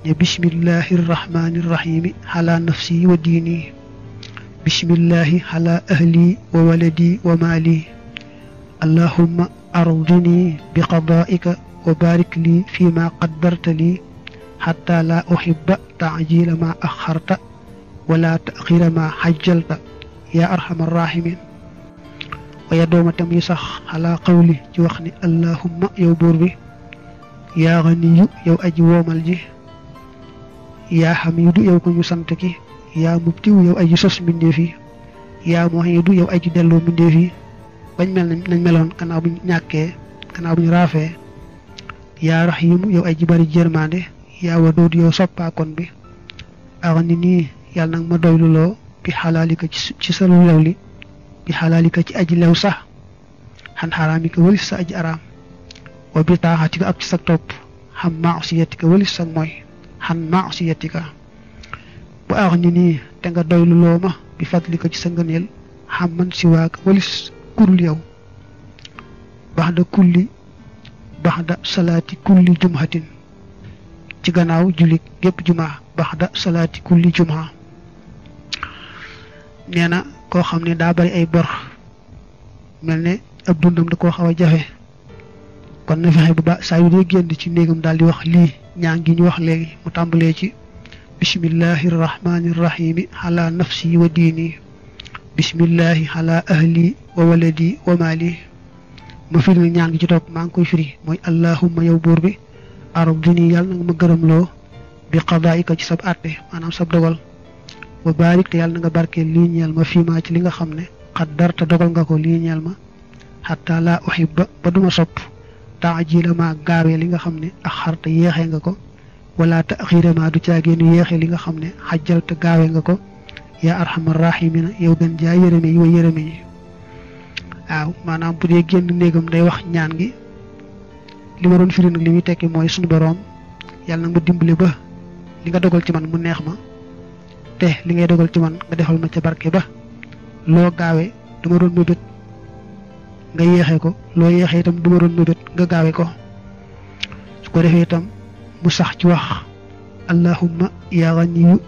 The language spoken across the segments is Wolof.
bismillahir rahmanir rahim ala nafsi wa dini bismillahi ala ahli wa waladi wa mali allahumma ardini biqada'ika wa barik li fima qaddarta li hatta la uhibba ta'jila ma akharta wa la ta'khira ma hajjalta ya arhamar rahimin waya dooma tam yi sax ala qawli ci wax ni allahumma yow buur bi yaa ganiyu yow aji woomal ji yaa xamidu yow ko ñu sant ki yaa mubtiw yow aji sos mbindeef yi yaa muhidu yow aji delloo mbindeef yi bañ mel nañ meloon gannaaw bu ñu ñàkkee gannaaw bu ñu raafee yaa rahimu yow aji bari jërmande yaa waduud yow soppaakoon bi axni nii yàlla nag ma doyluloo bi xalaalika ci sa lu lew li bi xalaalika ci aji lew sax xan xaraamika walis sa aji araam wa bi taaxatika ak ci sa topp xam maasiyatika walis sa mooy xan maasiyatika bu aax ni nii te nga doylu loo ma bi fadlika ci sa ngëneel xam man siwaaka walis kurul yow baxda salaati kulli jumhatin ci gannaaw julli gépp jumaa baxda salaati kulli jumaa nee na koo xam ne daa bari ay bor mel ne ab dundam da koo xaw a jafe kon na fexe bu ba saa yu dee génn ci néegam daal di wax lii ñaan gi ñu wax léegi mu tàmbalee ci bismillahi rahmani rahimi ala nafsi wa diini bismillahi ala ahli wa waladi wa mali ma firi ñaan gi ci topp maa ngi koy firi mooy allahumma yow buur bi ardini yàlla na nga ma gërëmloo bi qadaa'ika ci sab àtte maanaam sab dogal wa barik te yàlla na nga barkeel lii ñeel ma fii maa ci li nga xam ne qaddarta dogal nga ko lii ñeel ma xataa laa uhibba ba duma sopp taajila ma gaawee li nga xam ne ak xarta yéexee nga ko wala taxira ma du caageenu yéexee li nga xam ne xajjalta gaawee nga ko yaa arhamar rahimina yow gën jaa yërëme yi wa yërëme yi waaw maanaam bu dee génn néegam day wax ñaan gi li ma doon firi nag li muy tekki mooy suñu boroom yàlla nag ma dimbali ba li nga dogal ci man mu neex ma te li ngay dogal ci man nga defal ma ca barke ba loo gaawee du ma doon mébét nga yéexee ko loo yéexee itam du ma doon mébét nga gaawe ko su ko defee itam mu sax ci wax allahumma yaa ganiyu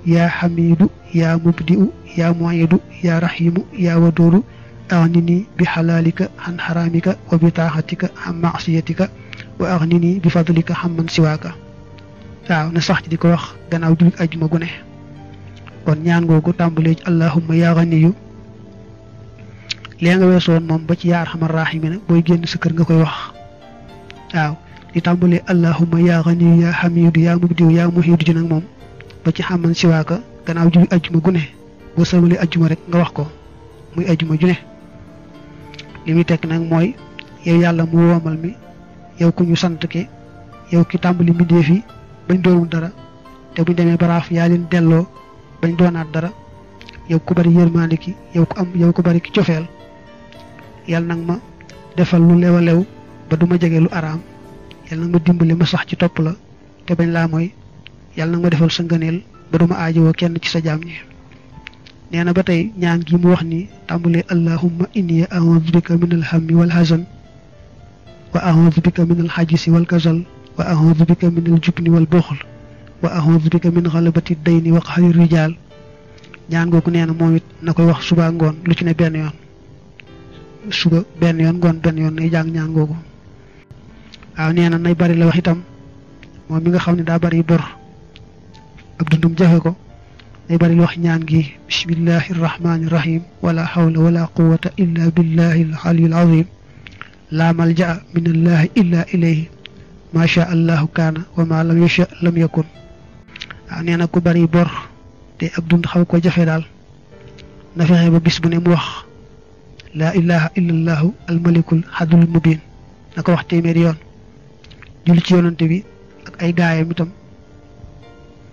yaa xamidu yaa mubdi'u yaa mu'idu yaa rahimu yaa waduudu aghnini bi xalaalika xan xaraamika wa bi taaxatika xan maasiyatika wa aghnini bi fadlika xam man siwaaka waaw na sax ci di ko wax gannaaw jullit ajjuma gu ne kon ñaan googu tàmbalee ci allahumma yaa ganiyu léegi nga weesoon moom ba ci yaa arhamar raahimiin booy génn sa kër nga koy wax waaw di tàmbalee allahumma yaa ganiyu yaa xamidu yaa mubdiu yaa muhidu ji nag moom ba ci xaman siwaaka gannaaw julli ajjuma gu ne boo sëlmalee ajjuma rek nga wax ko muy ajjuma ju ne li muy tekk nag mooy yow yàlla mu woomal mi yow ku ñu sant ke yow ki tàmbali mbindeef yi bañ doonul dara te buñ demee baraaf yaa leen delloo bañ doonaat dara yow ku bari yërmaande ki yow ku bari ki cofeel yàlla nag ma defal lu lew a lew ba duma jege lu araam yàlla nag ma dimbali ma sax ci topp la te bañ laa mooy yàlla nag ma defal sa ngëneel ba duma aajowoo kenn ci sa jaam ñi nee na ba tey ñaan gi mu wax ni tàmbalee allahumma inni a'udhu bika min alhammi wal hazan wa a'udhu bika min alhajisi wal kasal wa a'udhu bika min aljubni wal buxl wa a'udhu bika min ghalabati dayni wa qahri rijal ñaan googu nee na moom it na koy wax suba ngoon lu ci ne benn yoon suba benn yoon ngoon benn yoon nay jàng ñaan googu waaw nee na nay bari la wax itam moom mi nga xam ne daa bari bor ab dundum jafe ko nay bari la wax ñaan gi bismillahi rahmani rahim wala hawla wala quwwata illa billahi al-aliyyil azim la malja'a min allahi illa ilayhi ma sha allahu kaana wa ma lam yasha lam yakun waaw nee na ku bari bor te ab dund xaw ko jafe daal na fexe ba bis bu ne mu wax laa ilaha illallahu almalikul hadul mubin na ko wax téeméeri yoon julli ci yonante bi ak ay gaayam itam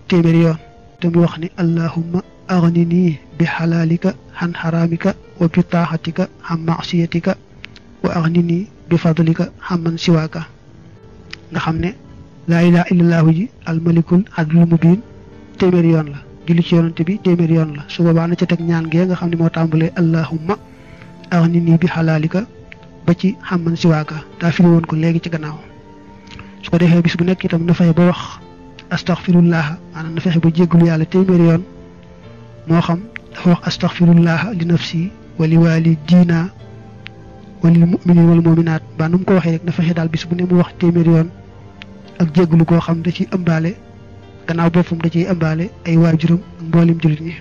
téeméeri yoon te mu wax ni allahumma aghnini bi halalika han haramika wa bi taaxatika han maasiyatika wa aghnini bi fadlika hamman siwaaka nga xam ne laa ilaha illallahu ji almalikul hadul mubin téeméeri yoon la julli ci yonante bi téeméeri yoon la su boobaa na ca teg ñaan gee nga xam ne moo tàmbalee allahumma aghnini bi halalika ba ci xamman siwaaka daa firi woon ko léegi ci gannaaw su ko defee bis bu nekk itam na fexe ba wax astaghfirullah maanaam na fexe ba jéggalu yàlla téeméeri yoon moo xam dafa wax astaghfirullah li nafsi wa li walidina wa lil mu'minin wal mu'minat ba nu mu ko waxee rek na fexe daal bis bu ne mu wax téeméeri yoon ak jéggalu koo xam da ciy ëmbaale gannaaw boppam da ciy ëmbaale ay waajuram ak mboolim jullit ñi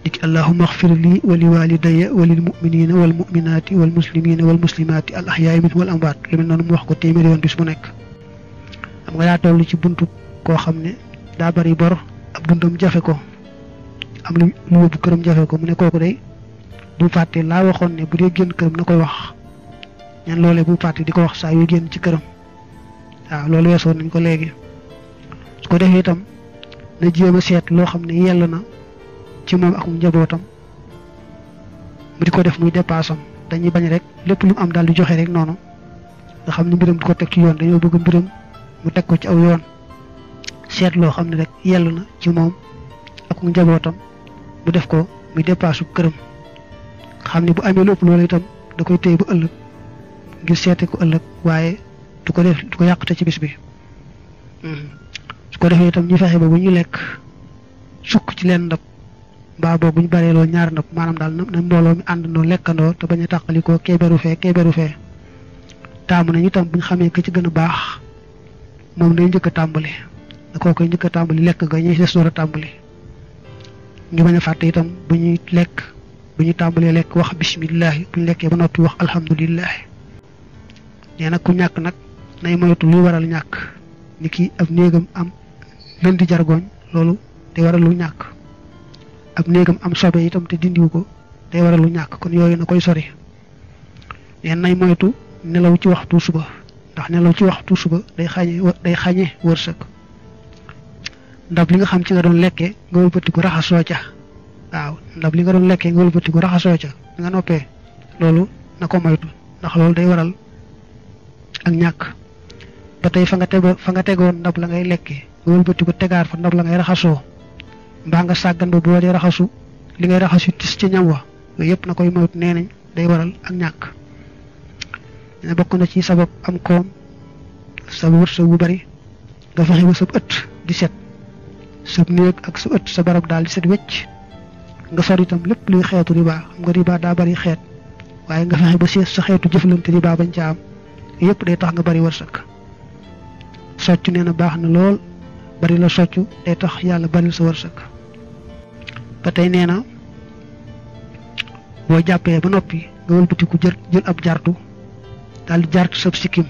diki allahumma ighfir li wa li walidayya wa lil mu'minina wal mu'minati wal muslimina wal muslimati al ahya'i minhum wal amwat lu mel noonu mu wax ko téeméeri yoon bis bu nekk xam nga daa toll ci buntu koo xam ne daa bari bor ab dundam jafe ko am lu yóbbu këram jafe ko mu ne kooku day bu fàtte laa waxoon ne bu dee génn këram na koy wax ñan loolee bu fàtte di ko wax saa yu génn ci këram waaw loolu weesoon nañ ko léegi su ko defee itam na jéem a seet loo xam ne yell na ci moom ak njabootam mu di ko def muy dépassam dañuy bañ rek lépp lu mu am daal di joxe rek noonu nga xam ne mbiram di ko teg ci yoon dañoo bëgg mbiram mu teg ko ci aw yoon seet loo xam ne rek yell na ci moom ak njabootam mu def ko muy dépassu këram xam ne bu amee lépp loolu itam da koy téye bu ëllëg ngir seete ko ëllëg waaye du ko def du ko yàqte ci bis bi su ko defee itam ñu fexe ba bu ñu lekk sukk ci leen ndab mbaa boobu bu ñu baree loolu ñaari ndab maanaam daal na mbooloo mi àndandoo lekkandoo te bañ a tàqalikoo keeberu fee taamu nañu itam bu ñu xamee ka ci gën a baax moom day njëkk a tàmbali da koo koy njëkk a tàmbali lekk ga ñuy des door a tàmbali ñu bañ a fàtte itam bu ñuy lekk bu ñu tàmbalee lekk wax bismillahi bu ñu lekkee ba noppi wax alhamdulillahi nee nag ku ñàkk nag nay moytu luy waral ñàkk ni ki ab néegam am lën di jargoñ loolu day waral lu ñàkk ab néegam am sobe itam te dindiwu ko day waral lu ñàkk kon yooyu na koy sori nee nay moytu nelaw ci waxtu suba ndax nelaw ci waxtu suba day xañe wërsëg ndab li nga xam ci nga doon lekkee nga wëlbatiku raxasoo ca waaw ndab li nga doon lekkee nga wëlbatiku raxasoo ca nga noppee loolu na ko moytu ndax loolu day waral ak ñàkk ba tey fa nga tegoon ndab la ngay lekkee nga wëlbatiku tegaat fa ndab la ngay raxasoo mbaa nga sàggan ba boo dee raxasu li ngay raxasu tis ci ñam wa yooyu yëpp na koy moytu nee nañ day waral ak ñàkk ne bokk na ci sabab am koom sa wërsëg bu bari nga fexe ba sa ëtt di set sa néeg ak sa ëtt sa barab daal di set wecc nga sori itam lépp luy xeetu riba xam nga riba daa bari xeet waaye nga fexe ba seet sa xeetu jëflante riba bañ ca am yëpp day tax nga bari wërsëg soccu nee na baax na lool bari la soccu day tax yàlla bari sa wërsëg ba tey nee na boo jàppee ba noppi nga wëlbatiku jël ab jartu daal di jartu sab sikkim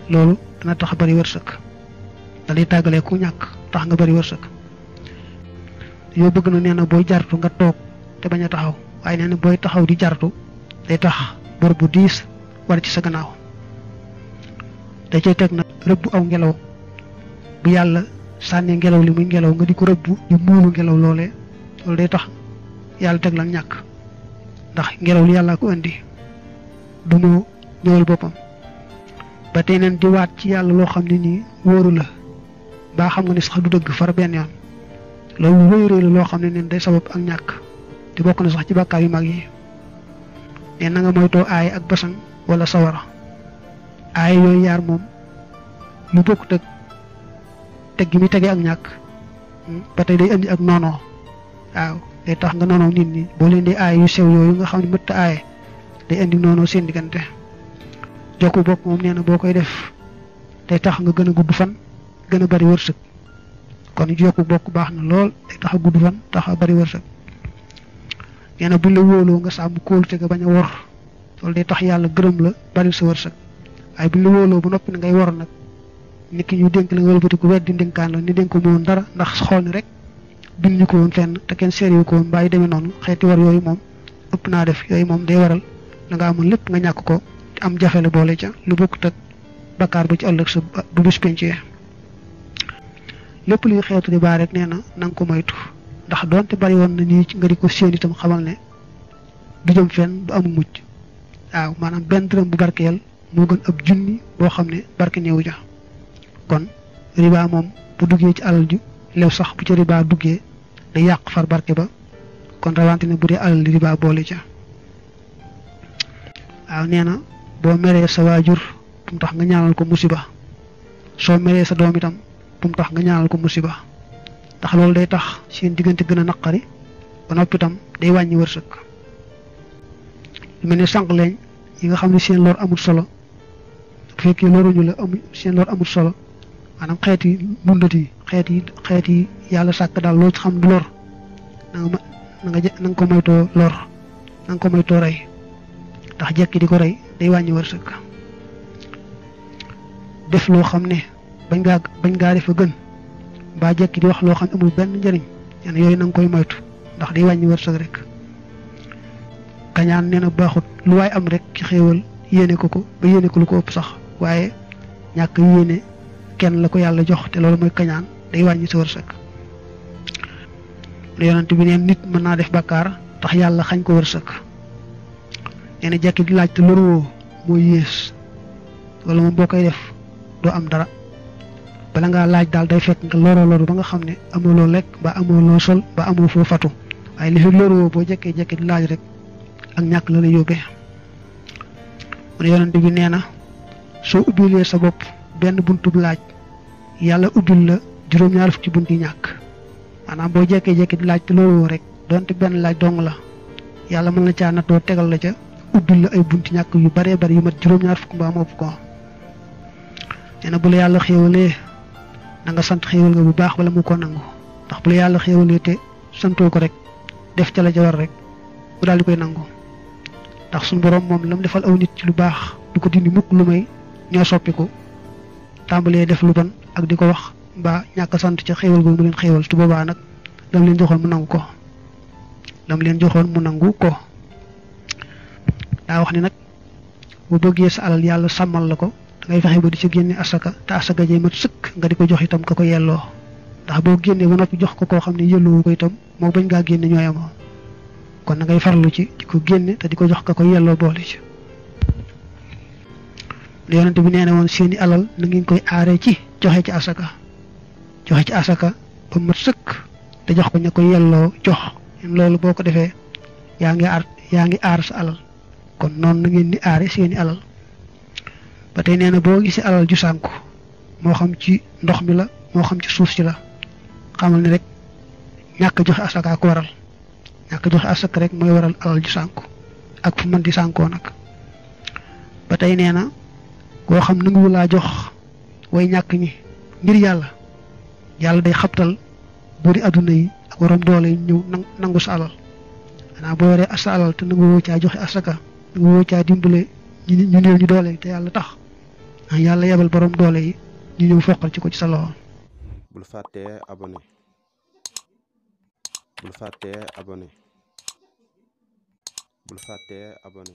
loolu dana tax bari wërsëg dalay tàggalee ku ñàkk tax nga bari wërsëg yoo bëgg na nee na booy jartu nga toog te bañ a taxaw waaye nee na booy taxaw di jartu day tax bor bu diis war ci sa gannaaw da cay teg nag rëbb aw ngelaw bu yàlla sànnee ngelaw li muy ngelaw nga di ko rëbb di muulu ngelaw loolee loolu day tax yàlla teg la ñàkk ndax ngelaw li yàlla ko indi du moo ñëwal boppam ba tey neen di waat ci yàlla loo xam ne nii wóoru la baa xam nga ni sax du dëgg far benn yoon loolu lu rëy la loo xam ne neen day sabab ak ñàkk di bokk na sax ci bàkkaar yu mag yi nee na nga moytoo aay ak basan wala sawara aay yooyu yaar moom lu bokk teg gi muy tegee ak ñàkk ba tey day indi ak noonoo waaw day tax nga noonoo nit ñi boo leen di aay yu sew yooyu nga xam ne mëtt aaye day indi noonoo seen diggante jokku bokk moom nee na boo koy def day tax nga gën a gudd fan gën a bari wërsëg kon jokku bokk baax na lool day tax a gudd fan tax a bari wërsëg nee na buñ la wóoloo nga sàmm kóolute nga bañ a wor loolu day tax yàlla gërëm la bari sa wërsëg waaye buñ la wóoloo ba noppi na ngay wor nag nit ki ñu dénk la nga wëlbati ko weddi ndénkaan la ni dénk ko woon dara ndax xool ni rek bind ñu ko woon fenn te kenn seeriwu ko woon bàyyi demee noonu xeeti war yooyu moom ëpp naa def yooyu moom day waral la nga amoon lépp nga ñàkk ko am jafe la boole ca lu bokkut ak bakkaar ba ci ëllëg sa bu bis pencee lépp luy xeetu di baa rek nee na nga ko moytu ndax doonte bari woon na nii nga di ko séen itam xamal ne du jëm fenn du amu mujj waaw maanaam benn dërëm bu barkeel moo gën ab junni boo xam ne barke néewu ja kon riba moom bu duggee ci alal ju lew sax bu ci riba duggee day yàq far barke ba kon rawante ne bu dee alal di riba boole ca waaw nee na boo meree sa waajur mu tax nga ñaanal ko musiba soo meree sa doom itam bu mu tax nga ñaanal ko musiba ndax loolu day tax seen diggante gën a naqari ba noppi itam day wàññi wërsëg. lu mel ne sànq leen yi nga xam ne seen lor amul solo bu fekkee loruñu la amul seen lor amul solo maanaam xeeti mundat yi xeet yi yàlla sàkk daal loo ci xam du lor na nga ko moytoo lor na nga ko moytoo rey ndax jekki di ko rey day wàññi wërsëg. def loo xam ne bañ ngaa def a gën mbaa jekki di wax loo xam ne amul benn njëriñ yenn yooyu na nga koy moytu ndax day wàññi wërsëg rek. kañaan nee na baaxut lu waay am rek ci xéewal yéene ko ba yéene ko lu ko ëpp sax waaye ñàkk yéene kenn la ko yàlla jox te loolu mooy kañaan day wàññi sa wërsëg. yonent bi neen nit mën naa def bàkkaar tax yàlla xañ ko wërsëg. nee na jekki di laaj te loruwoo mooy yées wala moom boo koy def doo am dara bala ngaa laaj daal day fekk nga loru ba nga xam ne amoo loo lekk ba amoo loo sol ba amoo foo fatu waaye li fi loruwoo boo jekkee jekki di laaj rek ak ñàkk la lay yóbbee. mu ne yonent bi nee na soo ubbilee sa bopp benn buntub laaj yàlla ubbil la juróom-ñaar fukki bunt yi ñàkk maanaam boo jekkee jekki di laaj te loruwoo rek donte benn laaj dong la yàlla mën na caa nattoo tegal la ca ubbil la ay bunti ñàkk yu baree bari yu mat juróom-ñaar fukk mbaa mopp ko. nee na bu la yàlla xéewalee na nga sant xéewal nga bu baax bala mu ko nangu ndax bu la yàlla xéewalee te santoo ko rek def ca la ca war rek bu daal di koy nangu ndax suñu borom moom la mu defal aw nit ci lu baax du ko dindi mukk lu may ñoo soppiku tàmbalee def lu bon ak di ko wax mbaa ñàkk a sant ca xéewal googu mu leen xéewal su boobaa nag lam leen joxoon mu nangu ko daa wax ni nag bu bëggee sa alal yàlla sàmmal la ko dangay fexe ba di ci génne asaka te asaka jee mat sëkk nga di ko jox itam ka ko yelloo ndax boo génnee ba noppi jox ko koo xam ne yelloowu ko itam moo bañ ngaa génne ñooy amoo kon na ngay farlu ci di ko génne te di ko jox ka ko yelloo boole ci. yonent bi nee na woon seeni alal na ngeen koy aaree ci joxe ci asaka ba mat sëkk te jox ko ña ko yelloo jox loolu boo ko defee yaa ngi aar sa alal. kon noonu na ngeen di aare seeni alal ba tey nee na boo gisee alal ju sànku moo xam ci ndox mi la moo xam ci suuf si la xamal ni rek ñàkk joxe asaka ko waral ñàkk joxe asaka rek mooy waral alal ju sànku ak fu mën di sànkoo nag. ba tey nee na koo xam nanguwu laa jox way ñàkk ñi ngir yàlla day xabtal buri adduna yi ak waram doole yi ñëw nangu sa alal xanaa boo yoree sa alal te nanguwoo caa joxe asaka nga woo caa dimbale ñu néew ñu doole te yàlla tax yàlla yebal borom doole yi ñu ñëw foqal ci ko ci sa loxo. bul fàttee abonné